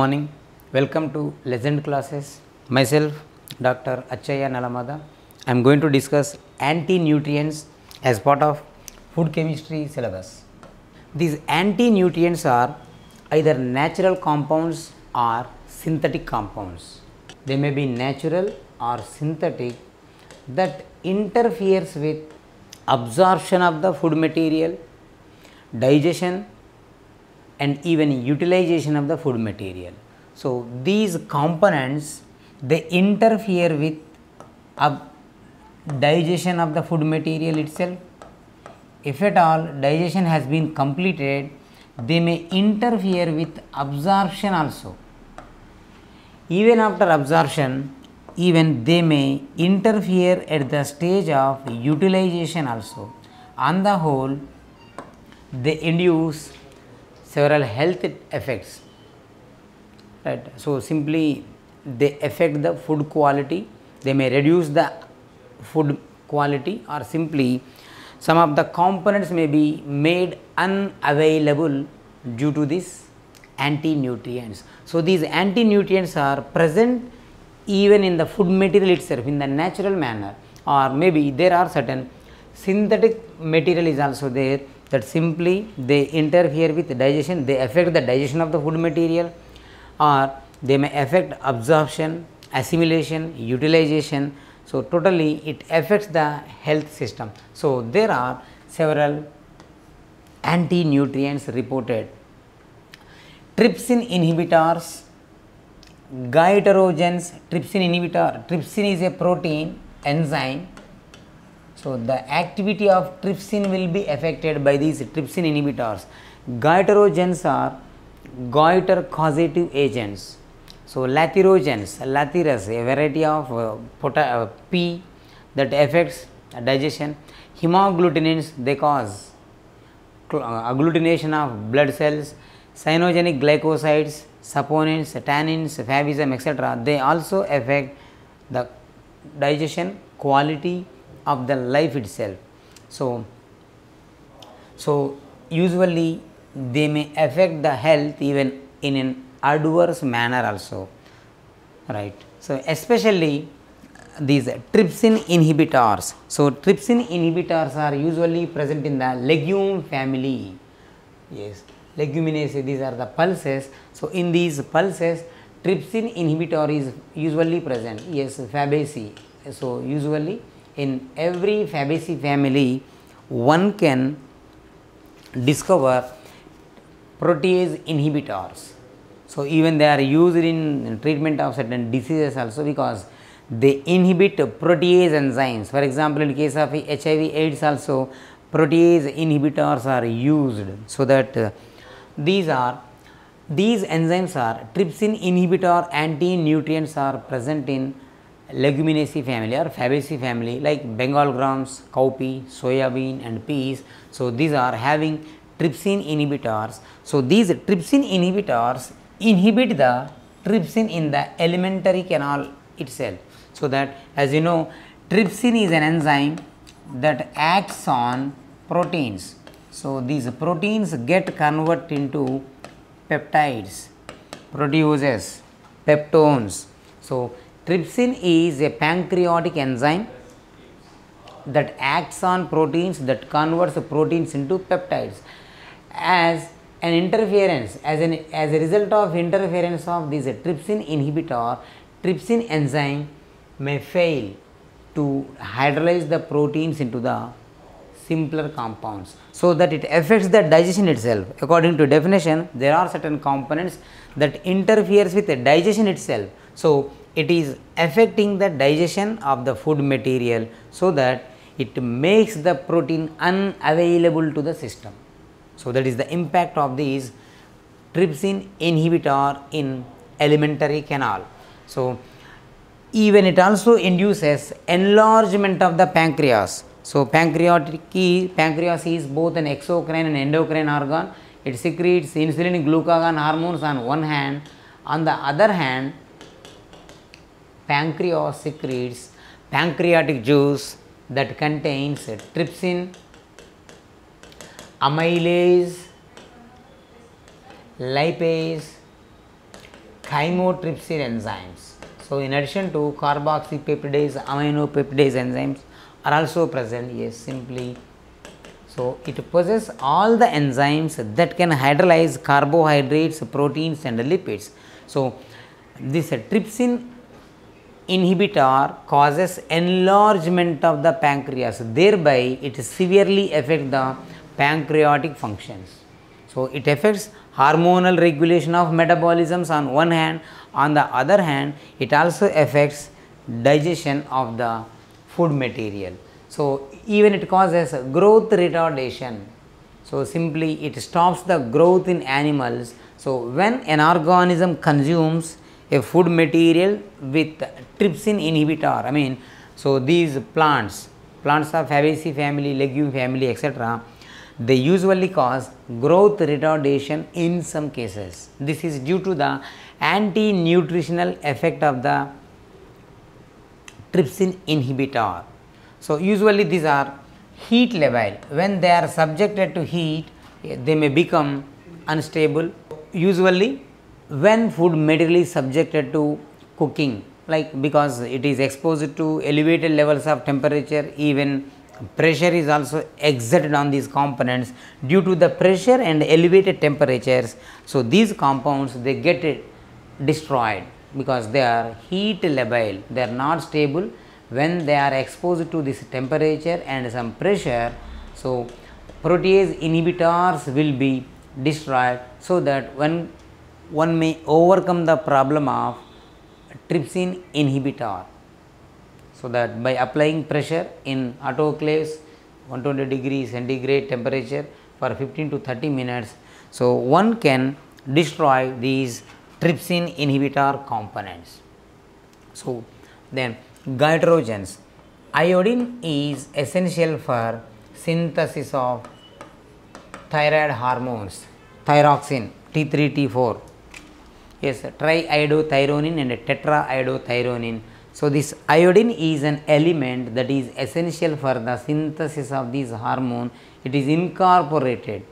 morning. Welcome to Lezend classes. Myself, Dr. Achaya Nalamada. I am going to discuss anti-nutrients as part of food chemistry syllabus. These anti-nutrients are either natural compounds or synthetic compounds. They may be natural or synthetic that interferes with absorption of the food material, digestion and even utilization of the food material. So, these components they interfere with digestion of the food material itself. If at all digestion has been completed, they may interfere with absorption also. Even after absorption, even they may interfere at the stage of utilization also. On the whole, they induce several health effects, right. So, simply they affect the food quality, they may reduce the food quality, or simply some of the components may be made unavailable due to this anti-nutrients. So, these anti-nutrients are present even in the food material itself in the natural manner, or maybe there are certain synthetic material is also there that simply they interfere with digestion, they affect the digestion of the food material, or they may affect absorption, assimilation, utilization. So, totally it affects the health system. So, there are several anti-nutrients reported. Trypsin inhibitors, goitrogens, trypsin inhibitor, trypsin is a protein enzyme. So, the activity of trypsin will be affected by these trypsin inhibitors. Goitrogens are goiter causative agents. So, laterogens, lathyrus, a variety of P that affects digestion. Hemagglutinins, they cause agglutination of blood cells. Cyanogenic glycosides, saponins, tannins, favism, etc. they also affect the digestion quality of the life itself. So, usually they may affect the health even in an adverse manner also, right. So, especially these trypsin inhibitors. So, trypsin inhibitors are usually present in the legume family, yes, leguminaceae, these are the pulses. So, in these pulses trypsin inhibitor is usually present, yes, Fabaceae. So, usually in every Fabaceae family one can discover protease inhibitors. So, even they are used in treatment of certain diseases also, because they inhibit protease enzymes. For example, in case of HIV AIDS also protease inhibitors are used. So, that these enzymes are trypsin inhibitor anti-nutrients are present in Leguminaceae family or Fabaceae family like Bengal grams, cowpea, soya bean and peas. So, these are having trypsin inhibitors. So, these trypsin inhibitors inhibit the trypsin in the alimentary canal itself. So, that as you know, trypsin is an enzyme that acts on proteins. So, these proteins get converted into peptides, proteoses, peptones. So, trypsin is a pancreatic enzyme that acts on proteins, that converts proteins into peptides. As an interference, as a result of interference of this trypsin inhibitor, trypsin enzyme may fail to hydrolyze the proteins into the simpler compounds. So, that it affects the digestion itself. According to definition, there are certain components that interferes with the digestion itself. So, it is affecting the digestion of the food material, so that it makes the protein unavailable to the system. So, that is the impact of these trypsin inhibitor in alimentary canal. So, even it also induces enlargement of the pancreas. So, pancreas is both an exocrine and endocrine organ. It secretes insulin glucagon hormones on one hand. On the other hand, pancreas secretes pancreatic juice that contains trypsin, amylase, lipase, chymotrypsin enzymes. So, in addition to carboxypeptidase, aminopeptidase enzymes are also present. Yes, simply. So, it possesses all the enzymes that can hydrolyze carbohydrates, proteins and lipids. So, this trypsin inhibitor causes enlargement of the pancreas, thereby it severely affects the pancreatic functions. So, it affects hormonal regulation of metabolisms on one hand, on the other hand it also affects digestion of the food material. So, even it causes growth retardation. So, simply it stops the growth in animals. So, when an organism consumes a food material with trypsin inhibitor, so these plants of Fabaceae family, legume family, etc., they usually cause growth retardation in some cases. This is due to the anti-nutritional effect of the trypsin inhibitor. So, usually these are heat labile. When they are subjected to heat, they may become unstable. Usually when food material is subjected to cooking, like because it is exposed to elevated levels of temperature, even pressure is also exerted on these components. Due to the pressure and elevated temperatures, so these compounds they get destroyed because they are heat labile, they are not stable. When they are exposed to this temperature and some pressure, so protease inhibitors will be destroyed, so that when one may overcome the problem of trypsin inhibitor. So, that by applying pressure in autoclaves 120 degrees centigrade temperature for 15 to 30 minutes, so one can destroy these trypsin inhibitor components. So, then goitrogens. Iodine is essential for synthesis of thyroid hormones, thyroxine, T3, T4. Yes, triiodothyronine and tetraiodothyronine. So, this iodine is an element that is essential for the synthesis of these hormone. It is incorporated,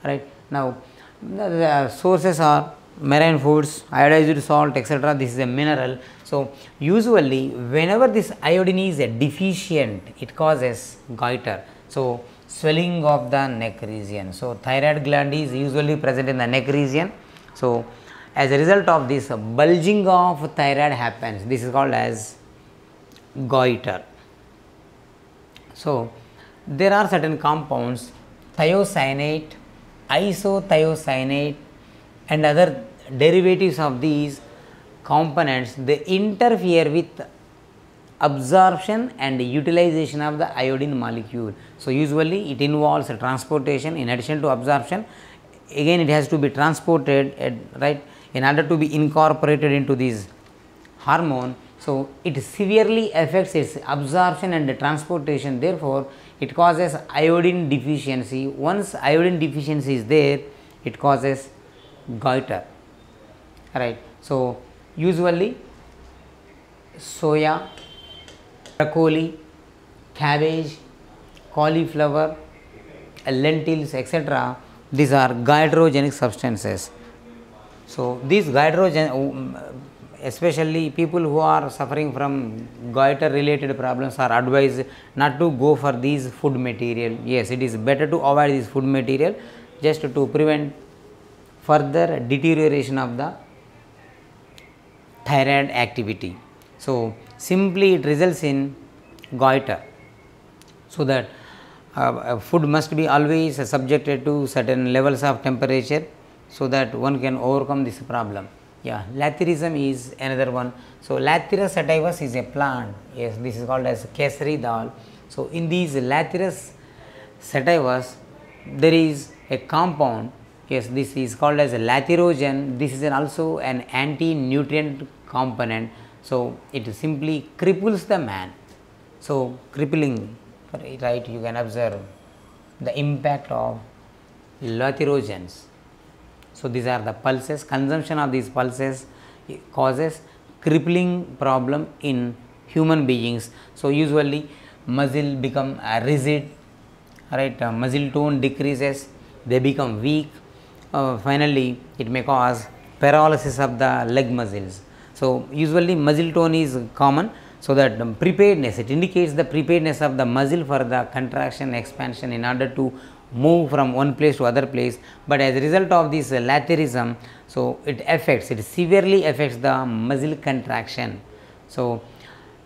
right. Now, the sources are marine foods, iodized salt, etc. This is a mineral. So, usually whenever this iodine is deficient, it causes goiter. So, swelling of the neck region. So, thyroid gland is usually present in the neck region. So, as a result of this, bulging of thyroid happens. This is called as goiter. So, there are certain compounds, thiocyanate, isothiocyanate and other derivatives of these components, they interfere with absorption and utilization of the iodine molecule. So, usually it involves transportation in addition to absorption. Again it has to be transported, right, in order to be incorporated into this hormone. So, it severely affects its absorption and transportation, therefore, it causes iodine deficiency. Once iodine deficiency is there, it causes goiter, right. So, usually soya, broccoli, cabbage, cauliflower, lentils, etc., these are goitrogenic substances. So, these goitrogen, especially people who are suffering from goiter related problems are advised not to go for these food material. Yes, it is better to avoid this food material just to prevent further deterioration of the thyroid activity. So, simply it results in goiter. So, that food must be always subjected to certain levels of temperature, so that one can overcome this problem. Yeah, lathyrism is another one. So, Lathyrus sativus is a plant. Yes, this is called as kesari dal. So, in these Lathyrus sativus, there is a compound. Yes, this is called as a lathyrogen. This is also an anti-nutrient component. So, it simply cripples the man. So, crippling, right, you can observe the impact of lathyrogens. So, these are the pulses. Consumption of these pulses causes crippling problem in human beings. So, usually muscle become rigid, right, muscle tone decreases, they become weak, finally it may cause paralysis of the leg muscles. So, usually muscle tone is common. So, that preparedness, it indicates the preparedness of the muscle for the contraction expansion in order to move from one place to other place, but as a result of this laterism, so it severely affects the muscle contraction. So,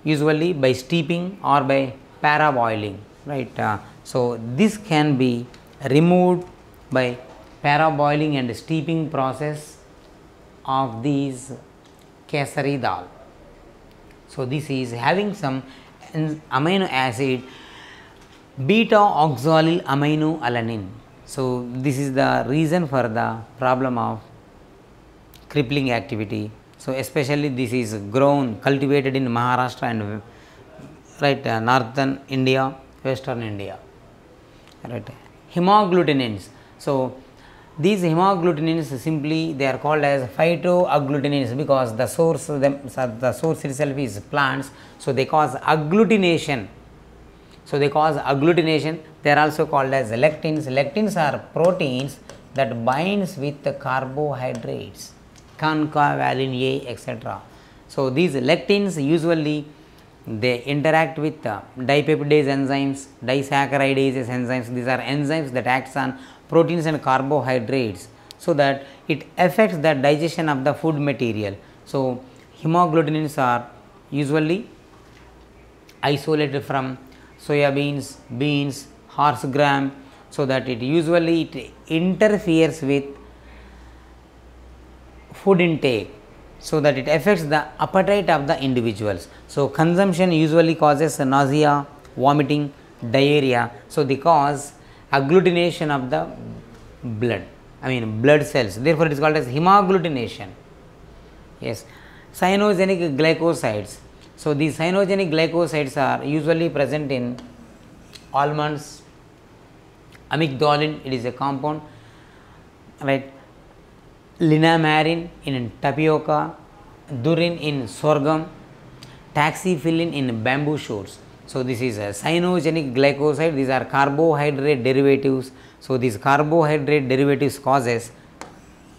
usually by steeping or by paraboiling, right. So, this can be removed by paraboiling and steeping process of these kesari dal. So, this is having some amino acid beta oxalyl amino alanine. So, this is the reason for the problem of crippling activity. So, especially this is grown, cultivated in Maharashtra and right northern India, western India, right. Hemagglutinins. So, these hemagglutinins simply they are called as phytoagglutinins because the source itself is plants. So, they cause agglutination. So, they cause agglutination. They are also called as lectins. Lectins are proteins that binds with the carbohydrates, concavalin A, etc. So, these lectins usually they interact with dipeptidase enzymes, disaccharidase enzymes. These are enzymes that acts on proteins and carbohydrates, so that it affects the digestion of the food material. So, hemagglutinins are usually isolated from soya beans, beans, horse gram, so that it interferes with food intake, so that it affects the appetite of the individuals. So, consumption usually causes nausea, vomiting, diarrhea. So, they cause agglutination of the blood cells. Therefore, it is called as hemagglutination. Yes, cyanogenic glycosides. So, these cyanogenic glycosides are usually present in almonds, amygdalin, it is a compound, right, linamarin in tapioca, durin in sorghum, taxiphyllin in bamboo shoots. So, this is a cyanogenic glycoside, these are carbohydrate derivatives. So, these carbohydrate derivatives causes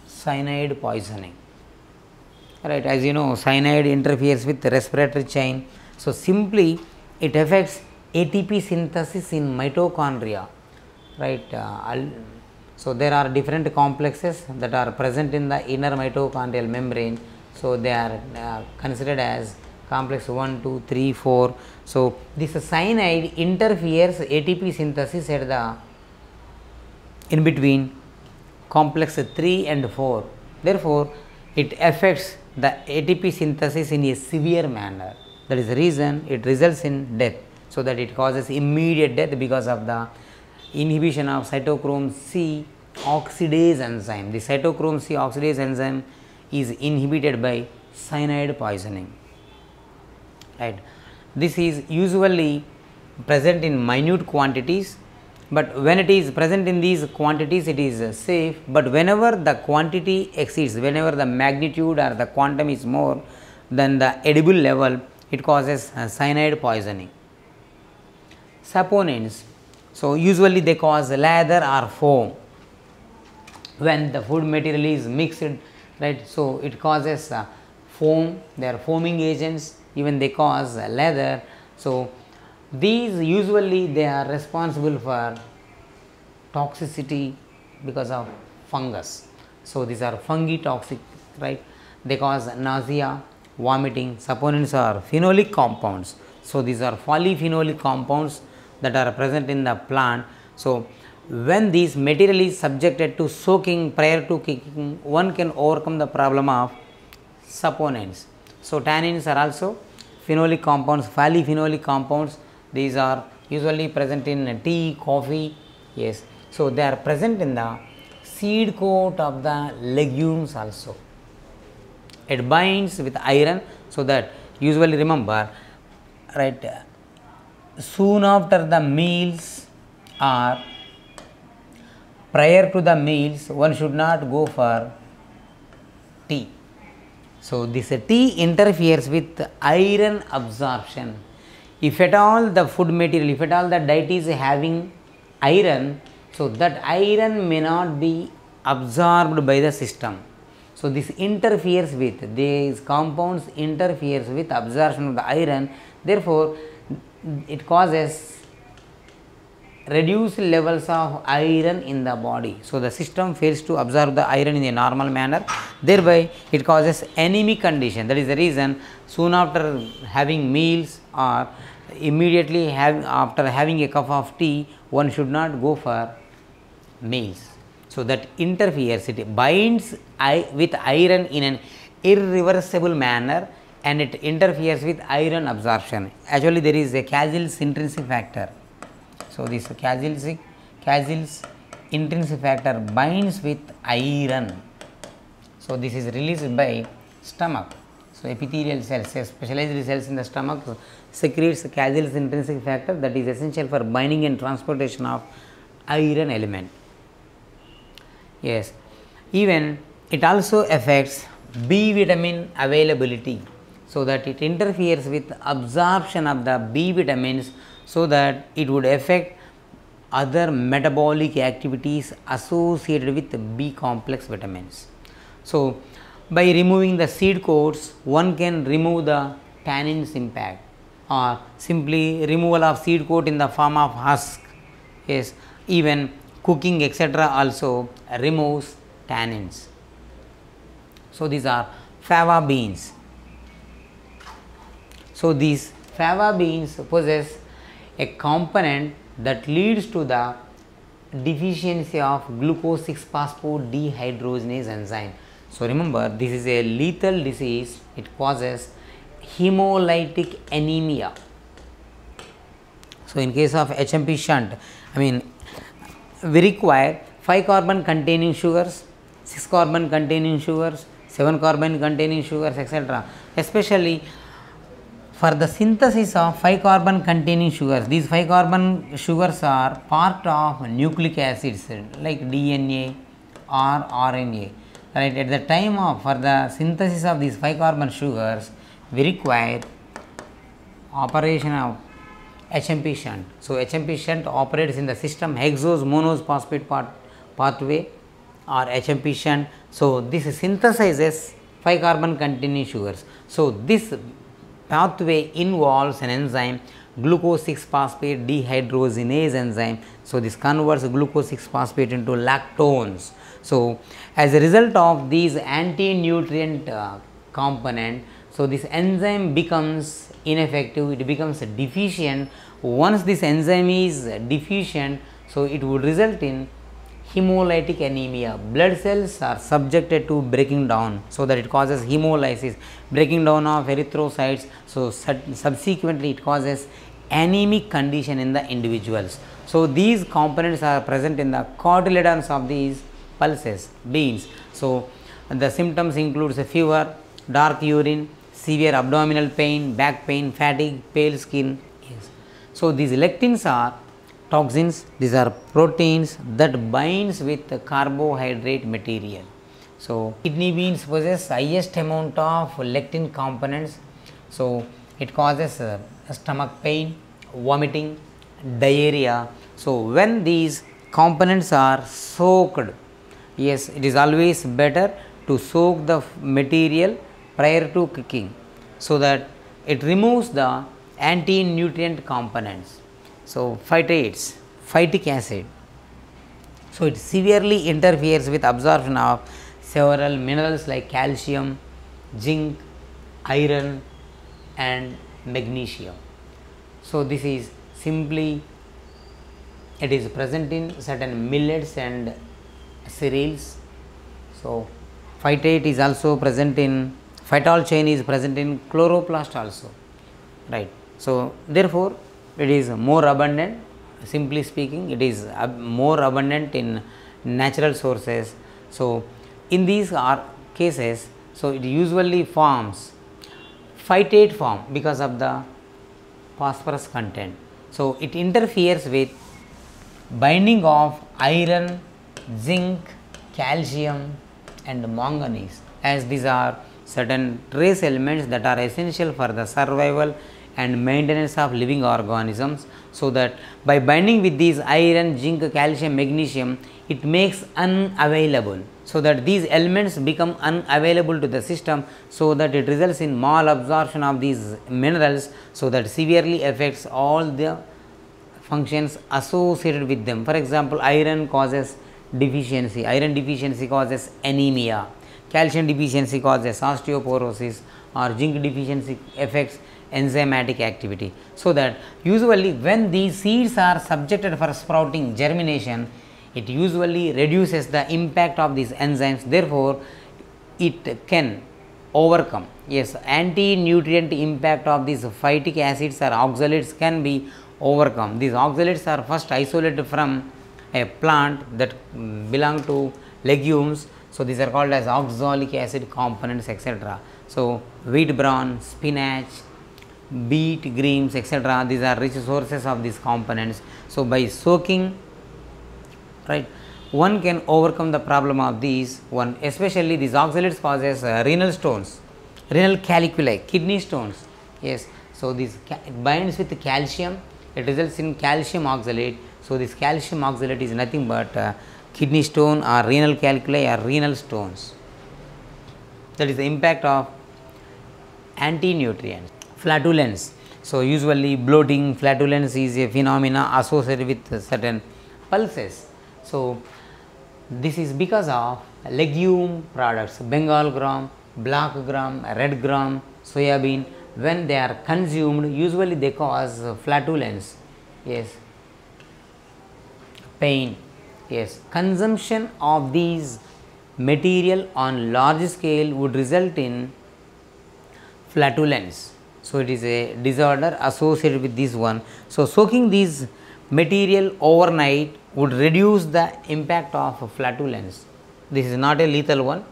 cyanide poisoning. Right, as you know, cyanide interferes with the respiratory chain. So, simply it affects ATP synthesis in mitochondria, right. So, there are different complexes that are present in the inner mitochondrial membrane. So, they are considered as complex 1, 2, 3, 4. So, this cyanide interferes ATP synthesis at the in between complex 3 and 4. Therefore, it affects the ATP synthesis in a severe manner. That is the reason it results in death. So, that it causes immediate death because of the inhibition of cytochrome C oxidase enzyme. The cytochrome C oxidase enzyme is inhibited by cyanide poisoning. Right. This is usually present in minute quantities, but when it is present in these quantities it is safe, but whenever the quantity exceeds, whenever the magnitude or the quantum is more than the edible level, it causes cyanide poisoning. Saponins, so usually they cause lather or foam when the food material is mixed, right. So, it causes foam, they are foaming agents, even they cause lather. So, these usually they are responsible for toxicity because of fungus. So, these are fungi toxic, right. They cause nausea, vomiting. Saponins are phenolic compounds. So, these are polyphenolic compounds that are present in the plant. So, when this material is subjected to soaking prior to cooking, one can overcome the problem of saponins. So, tannins are also phenolic compounds, polyphenolic compounds. These are usually present in tea, coffee. Yes. So, they are present in the seed coat of the legumes also. It binds with iron, so that usually remember, right, soon after the meals or prior to the meals, one should not go for tea. So, this tea interferes with iron absorption. If at all the food material, if at all the diet is having iron, so that iron may not be absorbed by the system. So this interferes with, these compounds interferes with absorption of the iron, therefore it causes reduced levels of iron in the body. So the system fails to absorb the iron in a normal manner, thereby it causes anemic condition. That is the reason soon after having meals or immediately after having a cup of tea, one should not go for meals. So that interferes, it binds with iron in an irreversible manner and it interferes with iron absorption. Actually there is a Casil's intrinsic factor. So this Casil's intrinsic factor binds with iron. So this is released by stomach. So epithelial cells, specialized cells in the stomach secretes Casil's intrinsic factor that is essential for binding and transportation of iron element. Yes, even it also affects B vitamin availability, so that it interferes with absorption of the B vitamins, so that it would affect other metabolic activities associated with B complex vitamins. So by removing the seed coats, one can remove the tannins impact, or simply removal of seed coat in the form of husk. Yes, even cooking etc. also removes tannins. So these are fava beans. So these fava beans possess a component that leads to the deficiency of glucose 6-phosphodehydrogenase enzyme. So remember, this is a lethal disease. It causes hemolytic anemia. So in case of HMP shunt, we require 5 carbon containing sugars, 6 carbon containing sugars, 7 carbon containing sugars, etc. Especially for the synthesis of 5 carbon containing sugars, these 5 carbon sugars are part of nucleic acids like DNA or RNA. Right, at the time of for the synthesis of these 5 carbon sugars, we require operation of HMP shunt. So HMP shunt operates in the system hexose monos phosphate pathway or HMP shunt. So this synthesizes 5 carbon containing sugars. So this pathway involves an enzyme, glucose 6-phosphate dehydrogenase enzyme. So this converts glucose 6-phosphate into lactones. So as a result of these anti-nutrient component, so this enzyme becomes ineffective, it becomes deficient. Once this enzyme is deficient, so it would result in hemolytic anemia. Blood cells are subjected to breaking down, so that it causes hemolysis, breaking down of erythrocytes. So subsequently it causes anemic condition in the individuals. So these components are present in the cotyledons of these pulses, beans. So the symptoms includes a fever, dark urine, severe abdominal pain, back pain, fatigue, pale skin. Yes. So these lectins are toxins, these are proteins that binds with the carbohydrate material. So kidney beans possess highest amount of lectin components. So it causes stomach pain, vomiting, diarrhea. So when these components are soaked, yes, it is always better to soak the material prior to cooking, so that it removes the anti-nutrient components. So phytates, phytic acid, so it severely interferes with absorption of several minerals like calcium, zinc, iron and magnesium. So this is simply, it is present in certain millets and cereals. So phytate is also present in, phytol chain is present in chloroplast also, right. So therefore it is more abundant, simply speaking it is more abundant in natural sources. So in these cases, so it usually forms phytate form because of the phosphorus content. So it interferes with binding of iron, zinc, calcium and manganese, as these are certain trace elements that are essential for the survival and maintenance of living organisms. So that by binding with these iron, zinc, calcium, magnesium, it makes unavailable so that these elements become unavailable to the system, so that it results in malabsorption of these minerals, so that severely affects all the functions associated with them. For example, iron causes deficiency, iron deficiency causes anemia, calcium deficiency causes osteoporosis, or zinc deficiency affects enzymatic activity. So that usually when these seeds are subjected for sprouting, germination, it usually reduces the impact of these enzymes, therefore it can overcome. Yes, anti-nutrient impact of these phytic acids or oxalates can be overcome. These oxalates are first isolated from a plant that belong to legumes, so these are called as oxalic acid components, etc. So wheat bran, spinach, beet greens, etc., these are rich sources of these components. So by soaking, right, one can overcome the problem of these one, especially these oxalates causes renal stones, renal calculi, kidney stones. Yes, so this binds with calcium, it results in calcium oxalate. So this calcium oxalate is nothing but kidney stone or renal calculi or renal stones. That is the impact of anti-nutrients. Flatulence. So usually bloating, flatulence is a phenomena associated with certain pulses. So this is because of legume products, Bengal gram, black gram, red gram, soya bean. When they are consumed, usually they cause flatulence. Yes, pain. Yes, consumption of these material on large scale would result in flatulence. So it is a disorder associated with this one. So soaking these material overnight would reduce the impact of flatulence. This is not a lethal one.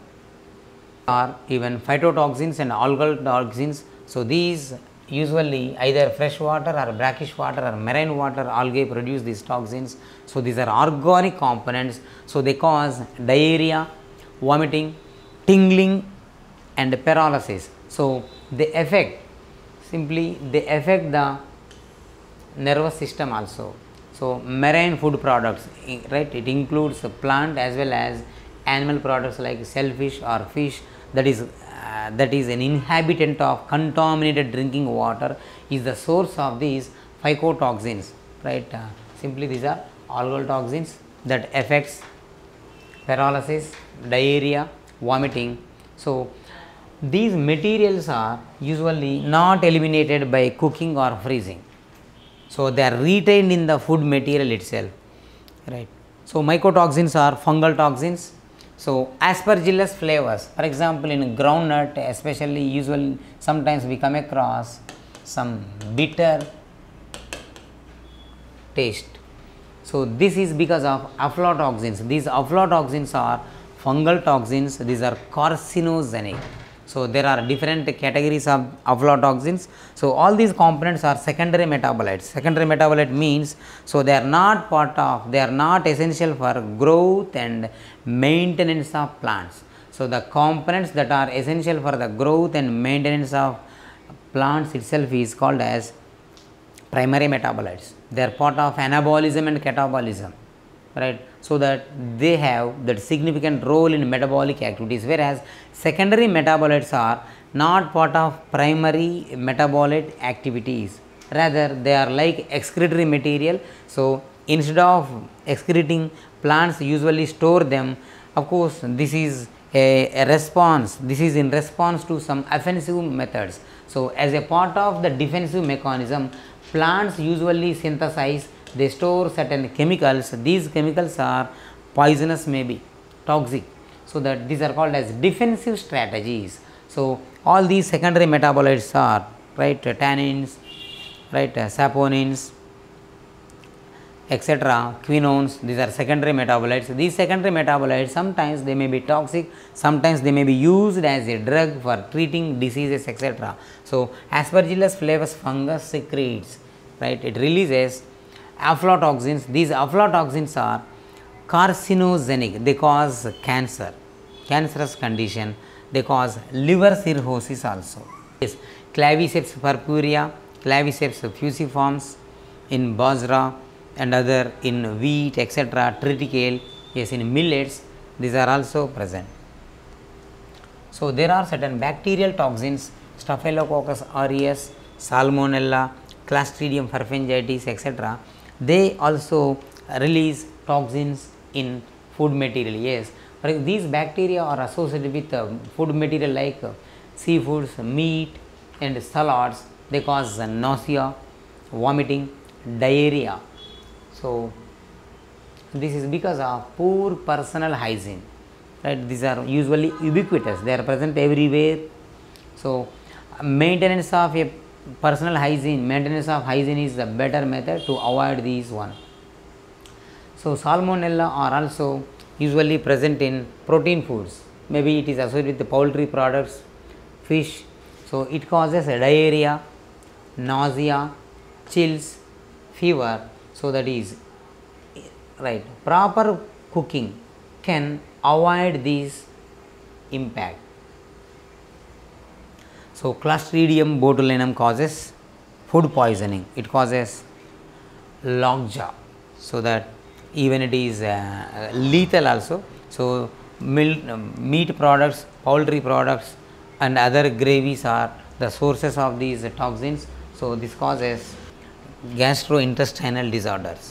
Or even phytotoxins and algal toxins. So these usually either fresh water or brackish water or marine water algae produce these toxins. So these are organic components. So they cause diarrhea, vomiting, tingling and paralysis. So they affect the nervous system also. So marine food products, right, it includes plant as well as animal products like shellfish or fish, that is an inhabitant of contaminated drinking water, is the source of these phytotoxins, right. Simply these are algal toxins that affects paralysis, diarrhea, vomiting. So these materials are usually not eliminated by cooking or freezing. So they are retained in the food material itself, right. So mycotoxins are fungal toxins. So aspergillus flavors, for example, in groundnut especially, usually sometimes we come across some bitter taste. So this is because of aflatoxins. These aflatoxins are fungal toxins, these are carcinogenic. So there are different categories of aflatoxins. So all these components are secondary metabolites. Secondary metabolite means, so they are not essential for growth and maintenance of plants. So the components that are essential for the growth and maintenance of plants itself is called as primary metabolites. They are part of anabolism and catabolism, right. So that they have that significant role in metabolic activities, whereas secondary metabolites are not part of primary metabolite activities, rather they are like excretory material. So instead of excreting, plants usually store them. Of course this is a response, this is in response to some offensive methods. So as a part of the defensive mechanism, plants usually synthesize, they store certain chemicals. These chemicals are poisonous, maybe toxic, so that these are called as defensive strategies. So all these secondary metabolites are, right, tannins, right, saponins, etc., quinones, these are secondary metabolites. These secondary metabolites, sometimes they may be toxic, sometimes they may be used as a drug for treating diseases, etc. So aspergillus flavus fungus secretes, right, it releases aflatoxins. These aflatoxins are carcinogenic, they cause cancer, cancerous condition, they cause liver cirrhosis also. Yes, claviceps purpurea, claviceps fusiformis in bajra and other in wheat, etc., triticale. Yes, in millets these are also present. So, there are certain bacterial toxins, Staphylococcus aureus, Salmonella, Clostridium perfringitis, etc. They also release toxins in food material. Yes, but these bacteria are associated with food material like seafoods, meat and salads. They cause nausea, vomiting, diarrhea. So, this is because of poor personal hygiene, right? These are usually ubiquitous, they are present everywhere. So, maintenance of a personal hygiene, maintenance of hygiene is the better method to avoid these one. So, Salmonella are also usually present in protein foods, maybe it is associated with the poultry products, fish. So, it causes a diarrhea, nausea, chills, fever. So, that is right. Proper cooking can avoid these impact. So, Clostridium botulinum causes food poisoning, it causes lockjaw, so that even it is lethal also. So, meat products, poultry products and other gravies are the sources of these toxins. So, this causes gastrointestinal disorders.